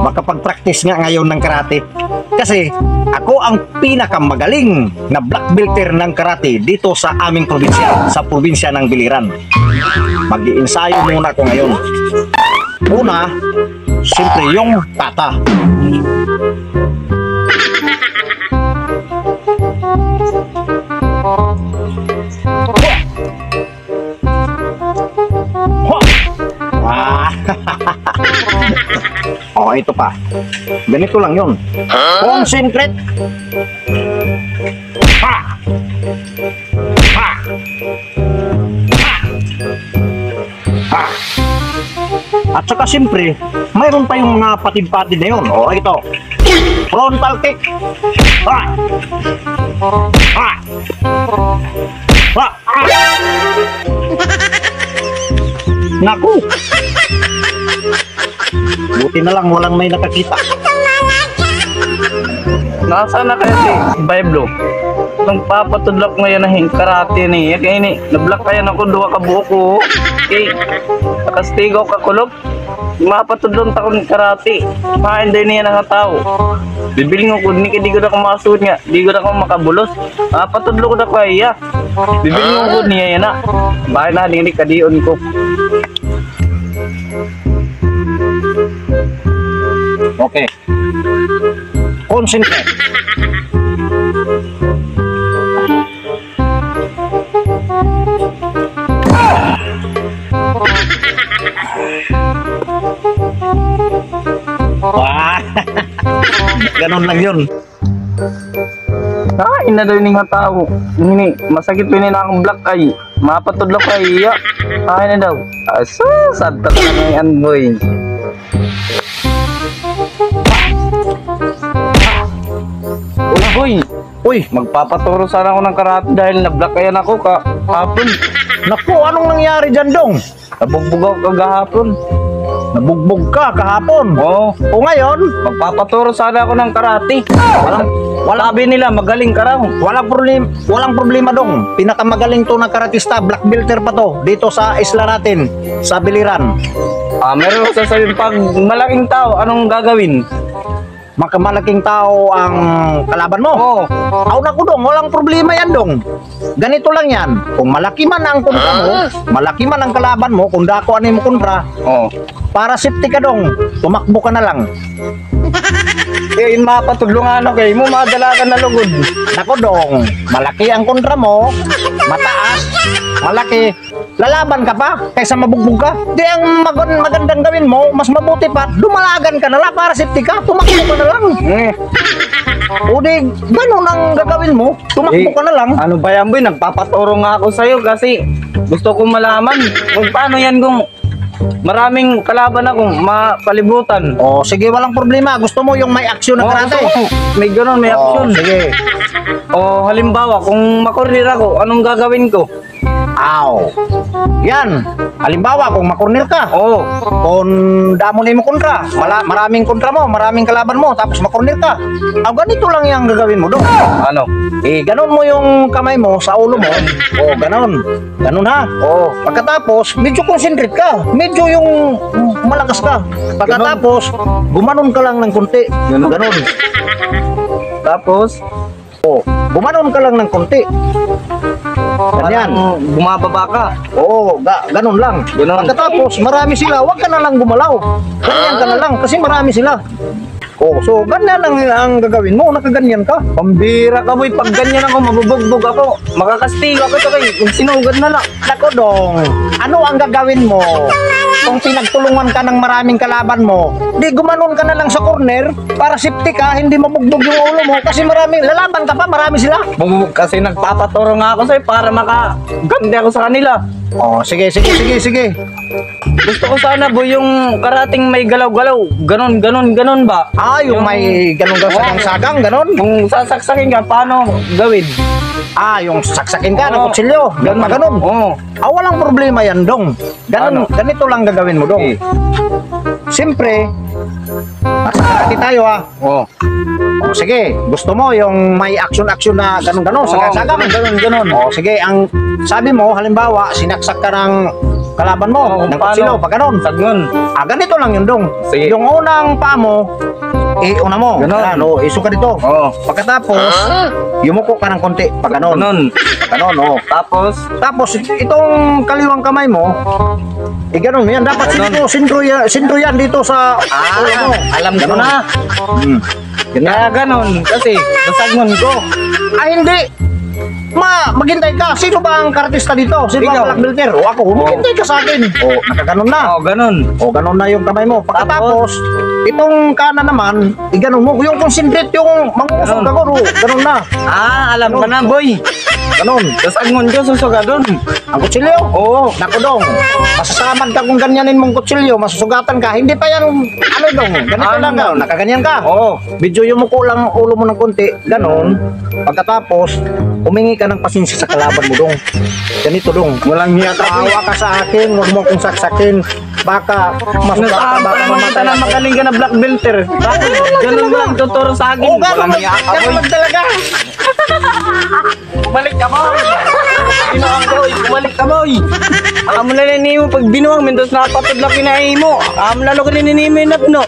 Makapag-practice nga ngayon ng karate. Kasi ako ang pinakamagaling na black belter ng karate dito sa aming probinsya, sa probinsya ng Biliran. Mag-iensayo muna ako ngayon. Una, siyempre yung kata. Oh, ito pa. Ganito lang yun. Concentrate. Ha! Ha! Ha! Ha! At saka siyempre, mayroon pa yung mga patid-patid na yun. Oh, ito. Frontal kick. Ha! Ha! Ha! Ha! Naku! Buti na lang walang may nakakita. Nasaan na kaya si Bayblo? Nang papatudlak ngayon na karate ni. Kaya ini, nablock kaya ako duwa ka buo ko. Okay, nakastigaw ka kulop. Mapatudlong ta ko ng karate. Main din niya ng tao. Bibiling ko ni di ko na kumasud nga. Di ko na ko makabulos. Mapatudlo ko na kaya. Bibiling ko niya yan na. Bahay na ni kadion ko. Okay. Concentrate. Ganon lang yun. Ay, na daw yung nga tao. Ini, masakit pa na akong black eye. Mapatudlok kaya. Ay na daw. Sad ka na yan, boy. Uy, Uy, magpapaturo sana ako ng karate dahil na-block kaya ako kahapon. naku, anong nangyari dyan, Dong? Nabugbog ako kagahapon. Nabugbog ka kahapon. Oo, O ngayon, magpapaturo sana ako ng karate. Sabi nila, magaling ka raw. walang problema, Dong. Pinakamagaling to na karatista, black belter pa to, dito sa isla natin, sa Biliran. Meron ko sasabihin, pag malaking tao, anong gagawin? Makamalaking tao ang kalaban mo. Oo. Aw naku, Dong, walang problema yan, Dong. Ganito lang yan. Kung malaki man ang kontra mo, malaki man ang kalaban mo, kung dako ano mo kontra, Oo. para safety ka, Dong, tumakbo ka na lang. Eh, mapatulungan ako kayo mo, madala ka na lugod. Naku, Dong, malaki ang kontra mo, mataas, malaki. Lalaban ka pa kaysa mabugbog ka. Di ang magandang gawin mo, mas mabuti pa, dumalagan ka na lang para safety ka, tumakbo ka na lang. O di, ganun ang gagawin mo, tumakbo ka na lang. Ano ba yan, boy? Nagpapaturo nga ako sa'yo kasi gusto kong malaman kung paano yan kung maraming kalaban akong mapalibutan. O sige, walang problema. Gusto mo yung may action na karate? May ganun, may action. Sige. O halimbawa, kung makornir ako, anong gagawin ko? Aw. Yan. Halimbawa, kung makornir ka, Oo. kung damo na mo kontra, maraming kontra mo, maraming kalaban mo, tapos makornir ka. Aw, ganito lang yung gagawin mo, Dong. Ano? Ganon mo yung kamay mo sa ulo mo. O, ganon. Ganon ha. O, pagkatapos, medyo concentrate ka. Medyo yung malakas ka. Pagkatapos, gumanon ka lang ng konti. Ganon. Ganon. Tapos, O, gumanon ka lang ng konti. Ganyan. parang bumababa ka. Oo, ganun lang. Ganon. Pagkatapos, marami sila, huwag ka na lang gumalaw. Ganyan ka na lang, kasi marami sila. Oh, so ganyan ang gagawin mo, nakaganyan ka. Pambira ka, boy. Pag ganyan ako, mabubugbog ako. Makakastigo ako ito kay sinugad na lang. Nako, Dong, ano ang gagawin mo? Kung pinagtulungan ka ng maraming kalaban mo, di gumanon ka na lang sa corner para safety ka, hindi mabugbog yung ulo mo kasi maraming lalaban ka pa, marami sila. Kasi nagpapaturo nga ako sa'yo para makaganti ako sa kanila. Oh, sige. Gusto ko sana, boy, yung karating may galaw-galaw. Ganon ba? Ah, yung may ganun sagang, ganon. Kung sasaksakin ka, paano gawin? Ah, yung saksakin ka ng kutsilyo, ganun. Oo. Ah, walang problema yan, Dong. Ganito lang gagawin mo, Dong. Siyempre, masakati tayo, ha. Oo. O, sige, gusto mo yung may action-action na ganun-ganon, sagang. Ganon. O, sige, ang sabi mo, halimbawa, sinaksak ka ng kalaban mo. Oo, ng paano? kutsilo, pag ganun. Sagnon. Ganito lang yun dong. Sige. Yung unang paa mo, una mo. Ganon. Ano, isuka dito. Oo. Pagkatapos, yumuko ka ng konti. Pag ganon. Ganon. Ganon, oh. Tapos, Tapos, itong kaliwang kamay mo, ganon yan. Dapat Ganon. sindro yan dito sa ulo mo. alam ko Ganon. na. Yan na. Kaya ganon. Kasi, nasagnon ko. Hindi. Maghintay ka. Sino ba ang kartista dito? Sino ba Ikaw. ang black belter? O ako, maghintay ka sa akin. O, nakaganon na. Oo, ganon. O, ganon na yung kamay mo. Pagkatapos, itong kanan naman, ganon mo. Yung concentrate, yung mangusog Ganon. ako, ganon na. Alam ko na, boy. Ganon. Nasagnon ko, susugadon. Ang kutsilyo? Oo. Naku dong, masasamad ka kung ganyanin mong kutsilyo, masusugatan ka. Hindi pa yan, ano dong, ganito Ano lang ka, dong? nakaganyan ka. Oo. Medyo yumuko lang ang ulo mo ng konti, ganon. Pagkatapos, humingi ka ng pasensya sa kalaban mo dong. Ganito dong. Walang hiya ka. Tawa ka sa akin, huwag mo akong saksakin. Baka masugatan ka, baka Nasaan mamatay na ako. magaling ka na black belter. Bakit? Ganun mo lang tuturo sa akin. Oo, ganon Walang lang, hiya ka, ganon boy. lang talaga. Bumalik ka, boy. Binuang, boy. Bumalik ka, boy. Amo na ninimo pag binuang, mentos napatod lang kinahin mo. Amo lalo ka ninimo yung napno.